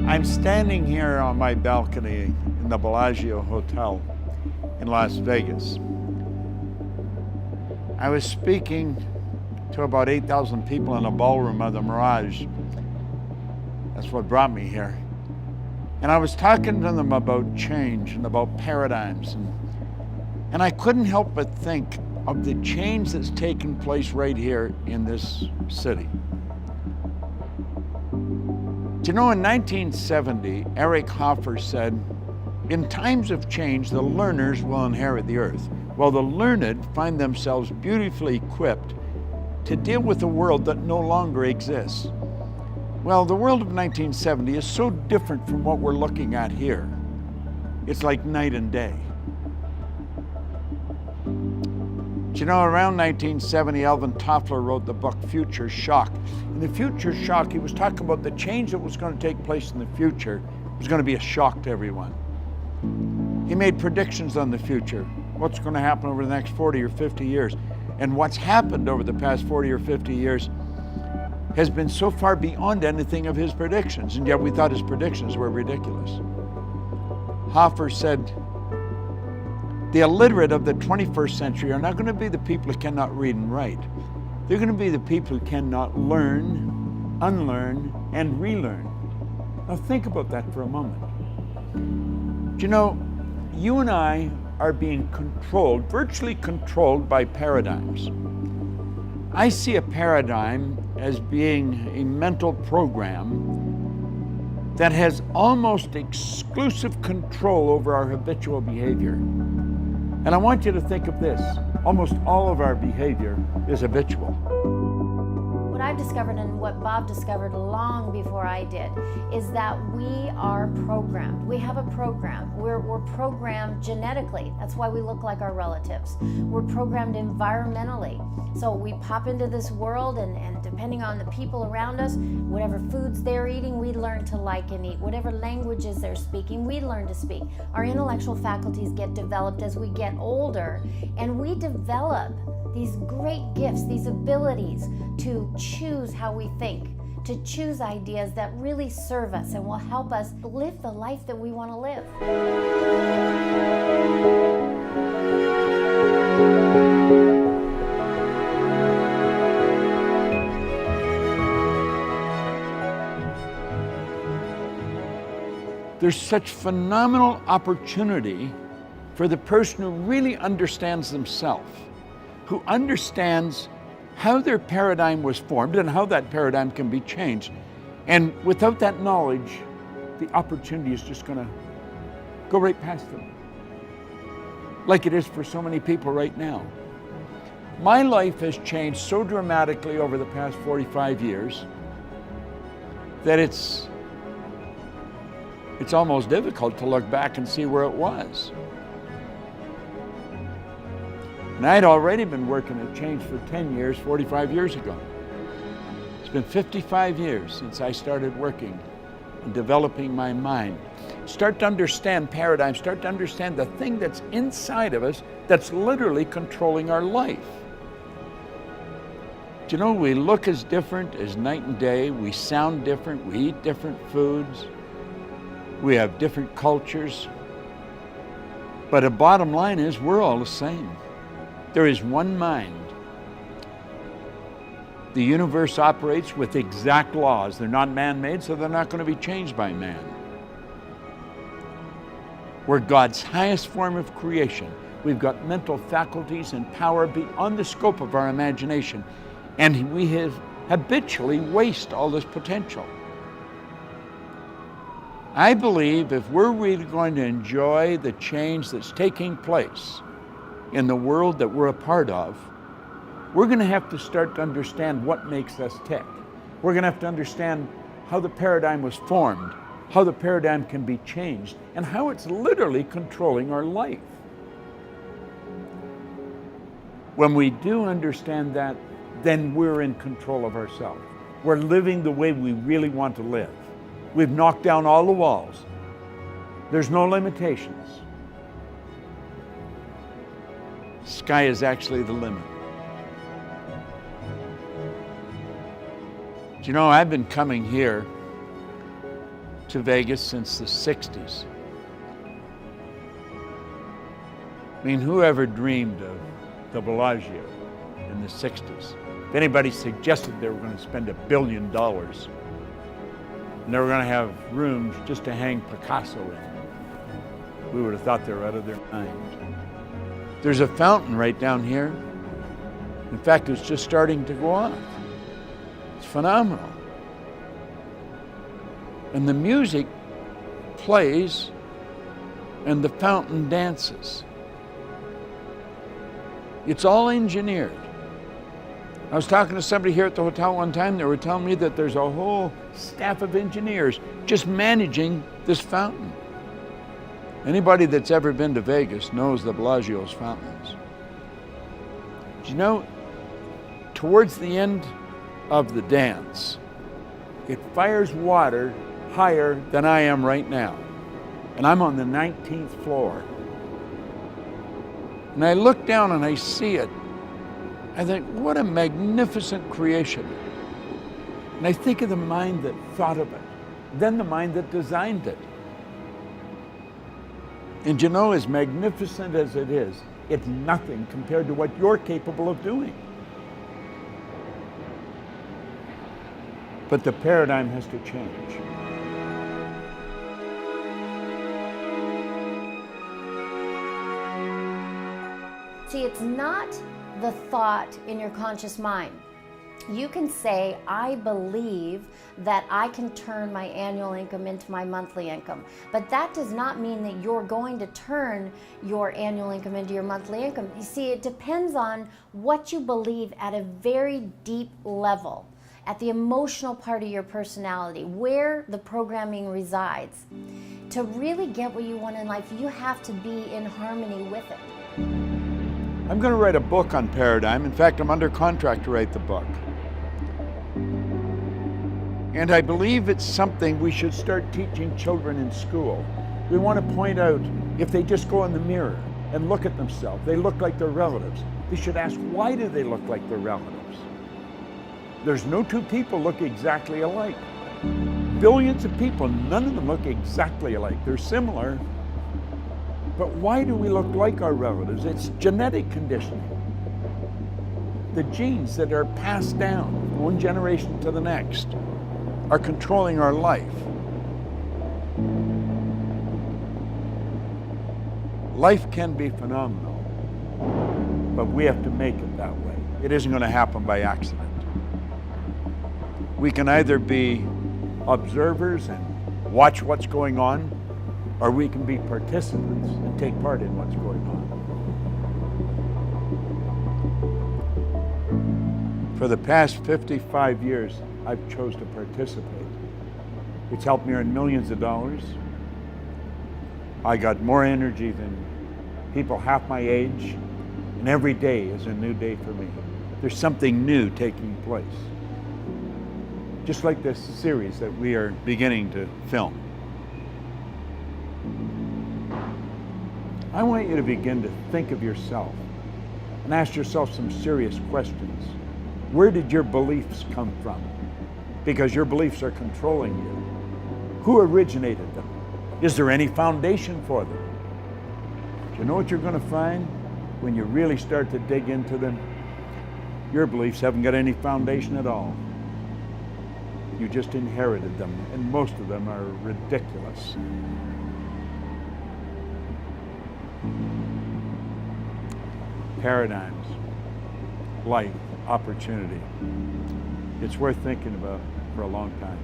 I'm standing here on my balcony in the Bellagio Hotel in Las Vegas. I was speaking to about 8,000 people in a ballroom of the Mirage. That's what brought me here. And I was talking to them about change and about paradigms. And I couldn't help but think of the change that's taken place right here in this city. Do you know, in 1970, Eric Hoffer said, in times of change, the learners will inherit the earth, while the learned find themselves beautifully equipped to deal with a world that no longer exists. Well, the world of 1970 is so different from what we're looking at here. It's like night and day. Do you know, around 1970, Alvin Toffler wrote the book Future Shock. In the Future Shock, he was talking about the change that was going to take place in the future. It was going to be a shock to everyone. He made predictions on the future, what's going to happen over the next 40 or 50 years. And what's happened over the past 40 or 50 years has been so far beyond anything of his predictions, and yet we thought his predictions were ridiculous. Hoffer said, the illiterate of the 21st century are not going to be the people who cannot read and write. They're going to be the people who cannot learn, unlearn, and relearn. Now think about that for a moment. Do you know, you and I are being controlled, virtually controlled by paradigms. I see a paradigm as being a mental program that has almost exclusive control over our habitual behavior. And I want you to think of this. Almost all of our behavior is habitual. What I've discovered and what Bob discovered long before I did is that we are programmed. We have a program. We're programmed genetically. That's why we look like our relatives. We're programmed environmentally. So we pop into this world and depending on the people around us, whatever foods they're eating, we learn to like and eat. Whatever languages they're speaking, we learn to speak. Our intellectual faculties get developed as we get older, and we develop these great gifts, these abilities to choose how we think, to choose ideas that really serve us and will help us live the life that we want to live. There's such phenomenal opportunity for the person who really understands themselves, who understands how their paradigm was formed and how that paradigm can be changed. And without that knowledge, the opportunity is just going to go right past them, like it is for so many people right now. My life has changed so dramatically over the past 45 years that it's almost difficult to look back and see where it was. And I'd already been working at change for 10 years, 45 years ago. It's been 55 years since I started working and developing my mind. Start to understand paradigms, start to understand the thing that's inside of us that's literally controlling our life. Do you know, we look as different as night and day, we sound different, we eat different foods, we have different cultures, but the bottom line is we're all the same. There is one mind. The universe operates with exact laws. They're not man-made, so they're not going to be changed by man. We're God's highest form of creation. We've got mental faculties and power beyond the scope of our imagination, and we have habitually waste all this potential. I believe if we're really going to enjoy the change that's taking place in the world that we're a part of, we're going to have to start to understand what makes us tick. We're going to have to understand how the paradigm was formed, how the paradigm can be changed, and how it's literally controlling our life. When we do understand that, then we're in control of ourselves. We're living the way we really want to live. We've knocked down all the walls. There's no limitations. Sky is actually the limit. Do you know, I've been coming here to Vegas since the 60s. I mean, who ever dreamed of the Bellagio in the 60s? If anybody suggested they were going to spend $1 billion and they were going to have rooms just to hang Picasso in, we would have thought they were out of their mind. There's a fountain right down here. In fact, it's just starting to go off. It's phenomenal. And the music plays and the fountain dances. It's all engineered. I was talking to somebody here at the hotel one time. They were telling me that there's a whole staff of engineers just managing this fountain. Anybody that's ever been to Vegas knows the Bellagio's fountains. You know, towards the end of the dance, it fires water higher than I am right now. And I'm on the 19th floor. And I look down and I see it. I think, what a magnificent creation. And I think of the mind that thought of it, then the mind that designed it. And you know, as magnificent as it is, it's nothing compared to what you're capable of doing. But the paradigm has to change. See, it's not the thought in your conscious mind. You can say, I believe that I can turn my annual income into my monthly income. But that does not mean that you're going to turn your annual income into your monthly income. You see, it depends on what you believe at a very deep level, at the emotional part of your personality, where the programming resides. To really get what you want in life, you have to be in harmony with it. I'm going to write a book on paradigm. In fact, I'm under contract to write the book. And I believe it's something we should start teaching children in school. We want to point out, if they just go in the mirror and look at themselves, they look like their relatives. They should ask, why do they look like their relatives? There's no two people look exactly alike. Billions of people, none of them look exactly alike. They're similar. But why do we look like our relatives? It's genetic conditioning. The genes that are passed down from one generation to the next are controlling our life. Life can be phenomenal, but we have to make it that way. It isn't going to happen by accident. We can either be observers and watch what's going on, or we can be participants and take part in what's going on. For the past 55 years, I've chosen to participate. It's helped me earn millions of dollars. I got more energy than people half my age, and every day is a new day for me. There's something new taking place. Just like this series that we are beginning to film. I want you to begin to think of yourself and ask yourself some serious questions. Where did your beliefs come from? Because your beliefs are controlling you. Who originated them? Is there any foundation for them? Do you know what you're going to find when you really start to dig into them? Your beliefs haven't got any foundation at all. You just inherited them, and most of them are ridiculous. Paradigms, life, opportunity. It's worth thinking about for a long time.